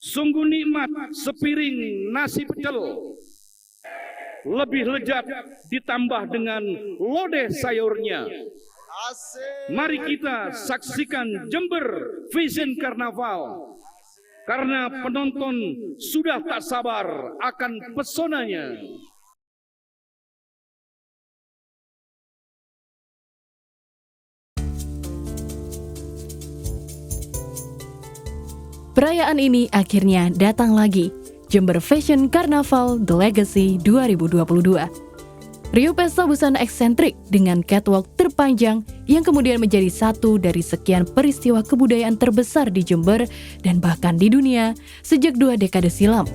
Sungguh nikmat sepiring nasi pecel, lebih lezat ditambah dengan lodeh sayurnya. Mari kita saksikan Jember Fashion Carnaval, karena penonton sudah tak sabar akan pesonanya. Perayaan ini akhirnya datang lagi, Jember Fashion Carnaval The Legacy 2022. Riuh pesta busana eksentrik dengan catwalk terpanjang yang kemudian menjadi satu dari sekian peristiwa kebudayaan terbesar di Jember dan bahkan di dunia sejak 2 dekade silam.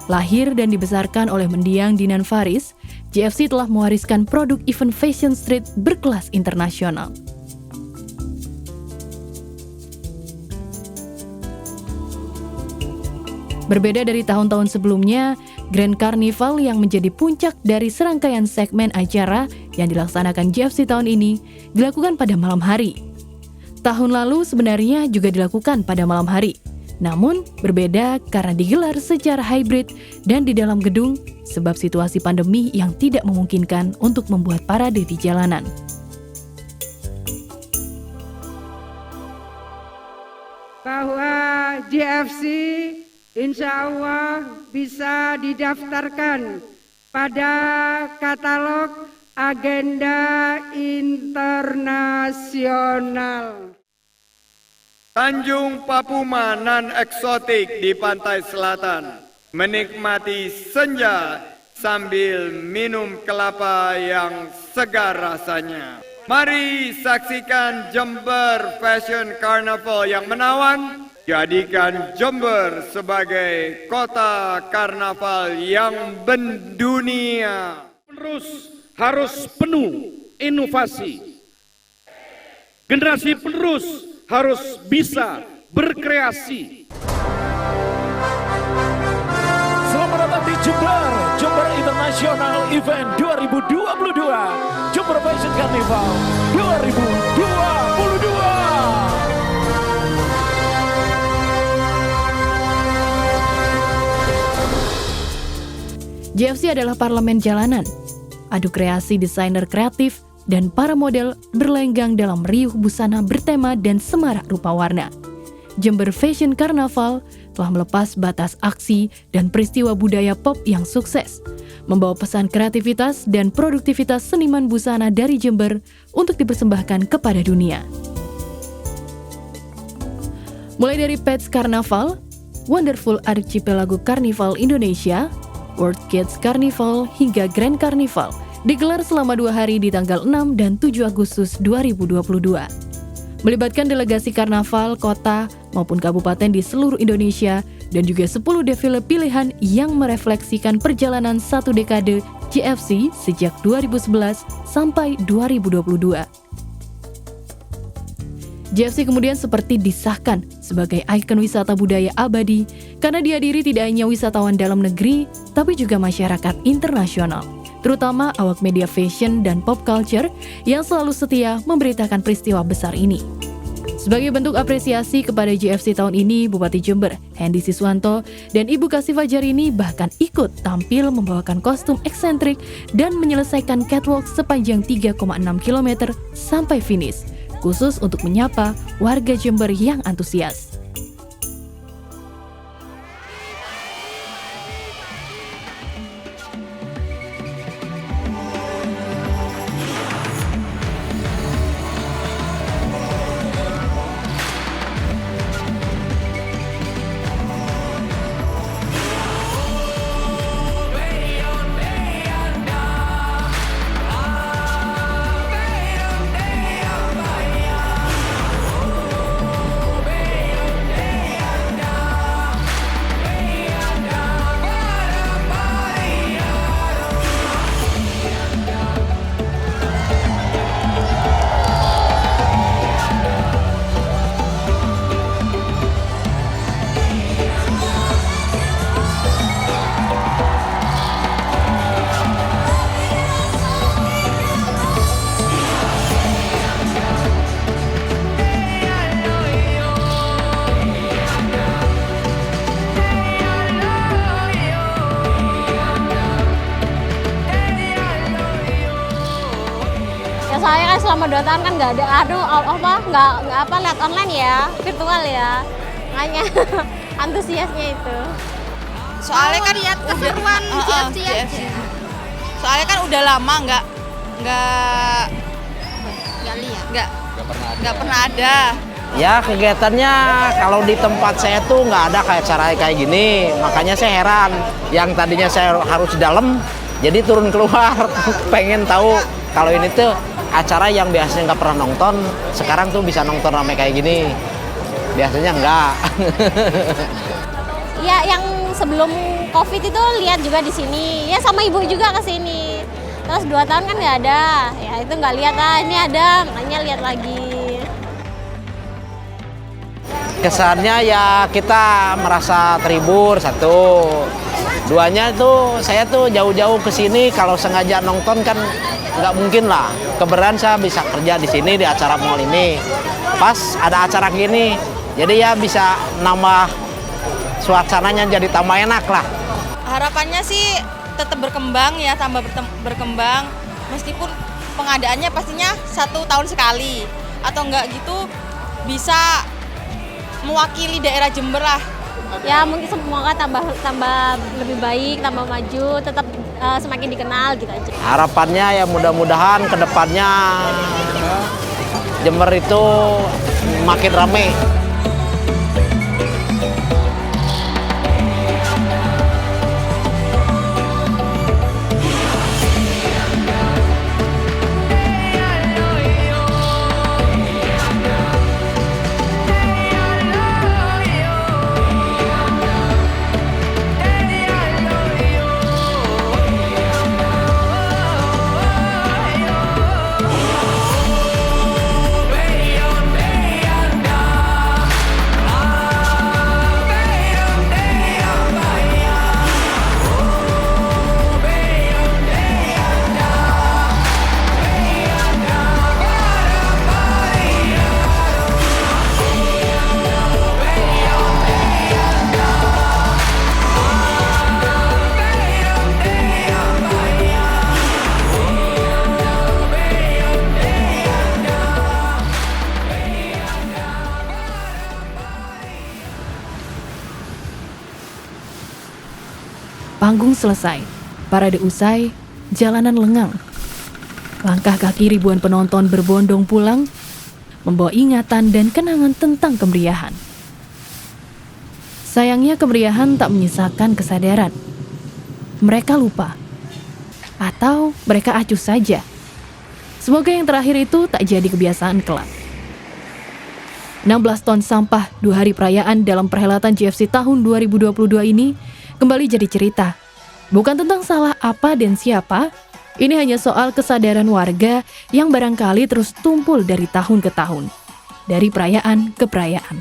Lahir dan dibesarkan oleh mendiang Dinan Faris, JFC telah mewariskan produk event fashion street berkelas internasional. Berbeda dari tahun-tahun sebelumnya, Grand Carnival yang menjadi puncak dari serangkaian segmen acara yang dilaksanakan JFC tahun ini dilakukan pada malam hari. Tahun lalu sebenarnya juga dilakukan pada malam hari, namun berbeda karena digelar secara hybrid dan di dalam gedung sebab situasi pandemi yang tidak memungkinkan untuk membuat parade di jalanan. Bahwa JFC insya Allah bisa didaftarkan pada katalog agenda internasional. Tanjung Papuma nan eksotik di pantai selatan, menikmati senja sambil minum kelapa yang segar rasanya. Mari saksikan Jember Fashion Carnival yang menawan, jadikan Jember sebagai kota karnaval yang mendunia. Penerus harus penuh inovasi. Generasi penerus harus bisa berkreasi. Selamat datang di Jember, Jember International Event 2022, Jember Fashion Carnival 2022. JFC adalah parlemen jalanan, adu kreasi desainer kreatif, dan para model berlenggang dalam riuh busana bertema dan semarak rupa warna. Jember Fashion Carnival telah melepas batas aksi dan peristiwa budaya pop yang sukses, membawa pesan kreativitas dan produktivitas seniman busana dari Jember untuk dipersembahkan kepada dunia. Mulai dari Pets Carnaval, Wonderful Archipelago Carnival Indonesia, World Kids Carnival hingga Grand Carnival digelar selama 2 hari di tanggal 6 dan 7 Agustus 2022. Melibatkan delegasi karnaval, kota, maupun kabupaten di seluruh Indonesia dan juga 10 defile pilihan yang merefleksikan perjalanan 1 dekade JFC sejak 2011 sampai 2022. JFC kemudian seperti disahkan sebagai ikon wisata budaya abadi karena dihadiri tidak hanya wisatawan dalam negeri, tapi juga masyarakat internasional, terutama awak media fashion dan pop culture yang selalu setia memberitakan peristiwa besar ini. Sebagai bentuk apresiasi kepada JFC tahun ini, Bupati Jember, Hendy Siswanto, dan Ibu Kasih Fajarini bahkan ikut tampil membawakan kostum eksentrik dan menyelesaikan catwalk sepanjang 3,6 km sampai finish, khusus untuk menyapa warga Jember yang antusias. selama 2 tahun kan nggak ada nggak lihat online ya, virtual ya, makanya antusiasnya itu. Soalnya kan lihat keseruan GFC aja. Soalnya kan udah lama nggak pernah ada. Ya kegiatannya kalau di tempat saya tuh nggak ada kayak cara kayak gini, makanya saya heran. Yang tadinya saya harus di dalam, jadi turun keluar, pengen tahu kalau ini tuh acara yang biasanya nggak pernah nonton, sekarang tuh bisa nonton rame kayak gini. Biasanya enggak. Ya yang sebelum COVID itu lihat juga di sini, ya sama ibu juga ke sini. Terus 2 tahun kan nggak ada, ya itu nggak lihat, ini ada, makanya lihat lagi. Kesannya ya kita merasa terhibur, satu. Duanya tuh saya tuh jauh-jauh ke sini, kalau sengaja nonton kan nggak mungkin lah. Kebetulan saya bisa kerja di sini di acara mall ini. Pas ada acara gini, jadi ya bisa nambah suasananya jadi tambah enak lah. Harapannya sih tetap berkembang ya, tambah berkembang. Meskipun pengadaannya pastinya 1 tahun sekali atau enggak gitu, bisa mewakili daerah Jember lah. Ya mungkin semoga tambah lebih baik, tambah maju, tetap semakin dikenal gitu aja. Harapannya ya mudah-mudahan ke depannya Jember itu makin rame. Panggung selesai, parade usai, jalanan lengang. Langkah kaki ribuan penonton berbondong pulang, membawa ingatan dan kenangan tentang kemeriahan. Sayangnya kemeriahan tak menyisakan kesadaran. Mereka lupa. Atau mereka acuh saja. Semoga yang terakhir itu tak jadi kebiasaan kelak. 16 ton sampah 2 hari perayaan dalam perhelatan GFC tahun 2022 ini kembali jadi cerita. Bukan tentang salah apa dan siapa, ini hanya soal kesadaran warga yang barangkali terus tumpul dari tahun ke tahun, dari perayaan ke perayaan.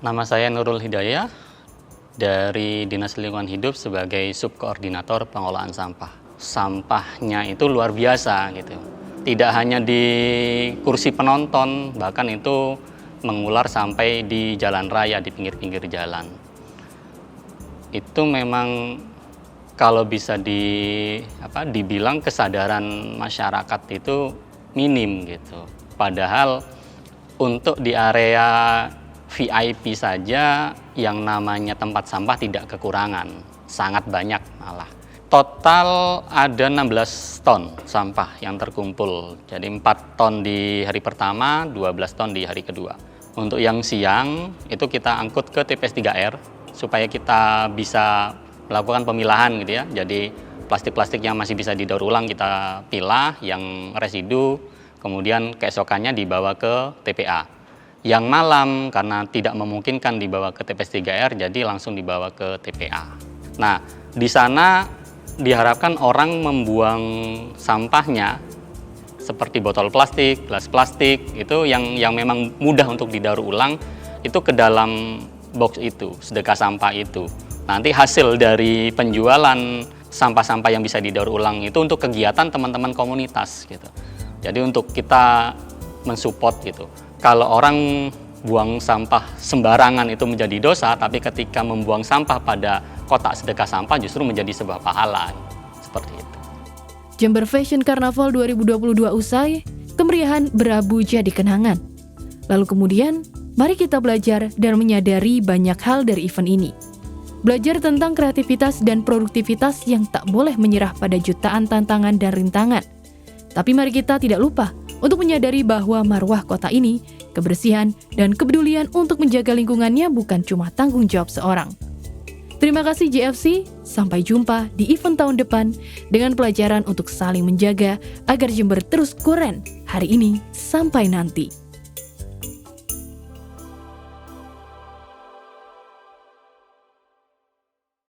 Nama saya Nurul Hidayah, dari Dinas Lingkungan Hidup sebagai Subkoordinator Pengolahan Sampah. Sampahnya itu luar biasa gitu. Tidak hanya di kursi penonton, bahkan itu mengular sampai di jalan raya, di pinggir-pinggir jalan. Itu memang kalau bisa dibilang kesadaran masyarakat itu minim gitu. Padahal untuk di area VIP saja yang namanya tempat sampah tidak kekurangan, sangat banyak malah. Total ada 16 ton sampah yang terkumpul. Jadi 4 ton di hari pertama, 12 ton di hari kedua. Untuk yang siang itu kita angkut ke TPS 3R supaya kita bisa melakukan pemilahan gitu ya. Jadi plastik-plastik yang masih bisa didaur ulang kita pilah, yang residu kemudian keesokannya dibawa ke TPA. Yang malam karena tidak memungkinkan dibawa ke TPS 3R, jadi langsung dibawa ke TPA. Nah, di sana diharapkan orang membuang sampahnya seperti botol plastik, gelas plastik, itu yang memang mudah untuk didaur ulang, itu ke dalam box itu, sedekah sampah itu. Nanti hasil dari penjualan sampah-sampah yang bisa didaur ulang itu untuk kegiatan teman-teman komunitas gitu. Jadi untuk kita mensupport gitu. Kalau orang buang sampah sembarangan itu menjadi dosa, tapi ketika membuang sampah pada kotak sedekah sampah justru menjadi sebuah pahala. Seperti itu. Jember Fashion Carnaval 2022 usai, kemeriahan berabu jadi kenangan. Lalu kemudian, mari kita belajar dan menyadari banyak hal dari event ini. Belajar tentang kreativitas dan produktivitas yang tak boleh menyerah pada jutaan tantangan dan rintangan. Tapi mari kita tidak lupa untuk menyadari bahwa marwah kota ini, kebersihan dan kepedulian untuk menjaga lingkungannya bukan cuma tanggung jawab seorang. Terima kasih JFC, sampai jumpa di event tahun depan dengan pelajaran untuk saling menjaga agar Jember terus keren hari ini sampai nanti.